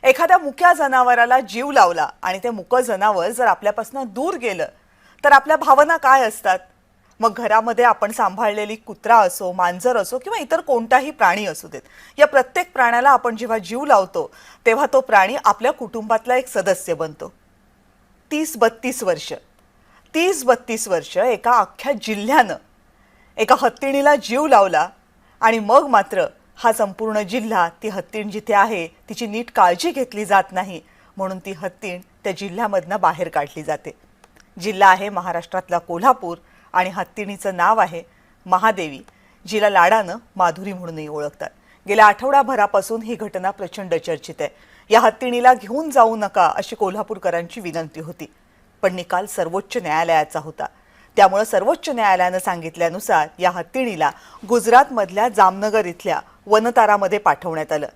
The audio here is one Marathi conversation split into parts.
एखाद्या मुक्या जनावराला जीव लावला आणि ते मुकं जनावर जर आपल्यापासून दूर गेलं तर आपल्या भावना काय असतात? मग घरामध्ये आपण सांभाळलेली कुत्रा असो, मांजर असो किंवा इतर कोणताही प्राणी असू देत, या प्रत्येक प्राण्याला आपण जेव्हा जीव लावतो तेव्हा तो प्राणी आपल्या कुटुंबातला एक सदस्य बनतो. 30-32 वर्ष 30-32 वर्ष एका अख्ख्या जिल्ह्यानं एका हत्तीणीला जीव लावला आणि मग मात्र हा संपूर्ण जिल्हा, ती हत्तीण जिथे आहे तिची नीट काळजी घेतली जात नाही म्हणून ती हत्तीण त्या जिल्ह्यामधनं बाहेर काढली जाते. जिल्हा आहे महाराष्ट्रातला कोल्हापूर आणि हत्तीणीचं नाव आहे महादेवी, जिला लाडानं माधुरी म्हणूनही ओळखतात. गेल्या आठवडाभरापासून ही घटना प्रचंड चर्चित आहे. या हत्तीणीला घेऊन जाऊ नका अशी कोल्हापूरकरांची विनंती होती, पण निकाल सर्वोच्च न्यायालयाचा होता. त्यामुळे सर्वोच्च न्यायालयानं सांगितल्यानुसार या हत्तीणीला गुजरातमधल्या जामनगर इथल्या वनतारामध्ये पाठवण्यात आलं.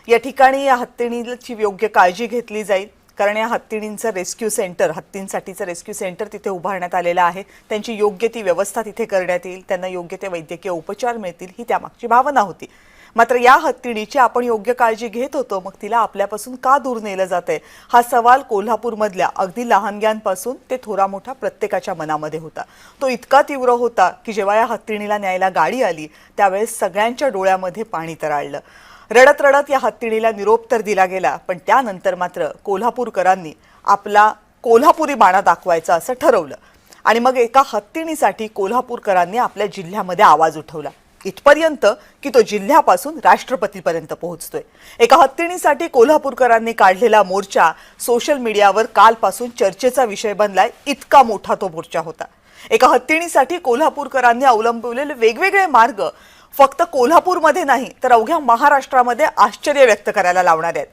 या ठिकाणी या हत्तीणीची योग्य काळजी घेतली जाईल, कारण या हत्तीणींचं रेस्क्यू सेंटर, हत्तींसाठीचं रेस्क्यू सेंटर तिथे उभारण्यात आलेलं आहे. त्यांची योग्य ती व्यवस्था तिथे करण्यात येईल, त्यांना योग्य ते वैद्यकीय उपचार मिळतील, ही त्यामागची भावना होती. मात्र या हत्तीणीची आपण योग्य काळजी घेत होतो, मग तिला आपल्यापासून का दूर नेलं जातंय हा सवाल कोल्हापूरमधल्या अगदी लहानग्यांपासून ते थोरामोठा प्रत्येकाच्या मनामध्ये होता. तो इतका तीव्र होता की जेव्हा या हत्तीणीला न्यायला गाडी आली त्यावेळेस सगळ्यांच्या डोळ्यामध्ये पाणी तरळलं. रडत रडत या हत्तीणीला निरोप तर दिला गेला, पण त्यानंतर मात्र कोल्हापूरकरांनी आपला कोल्हापुरी बाणा दाखवायचा असं ठरवलं आणि मग एका हत्तीणीसाठी कोल्हापूरकरांनी आपल्या जिल्ह्यामध्ये आवाज उठवला, इथपर्यंत की तो जिल्ह्यापासून राष्ट्रपतीपर्यंत पोहोचतोय. एका हत्तीणीसाठी कोल्हापूरकरांनी काढलेला मोर्चा सोशल मीडियावर कालपासून चर्चेचा विषय बनलाय, इतका मोठा तो मोर्चा होता. एका हत्तीणीसाठी कोल्हापूरकरांनी अवलंबलेले वेगवेगळे मार्ग फक्त कोल्हापूरमध्ये नाही तर अवघ्या महाराष्ट्रामध्ये आश्चर्य व्यक्त करायला लावणार आहेत.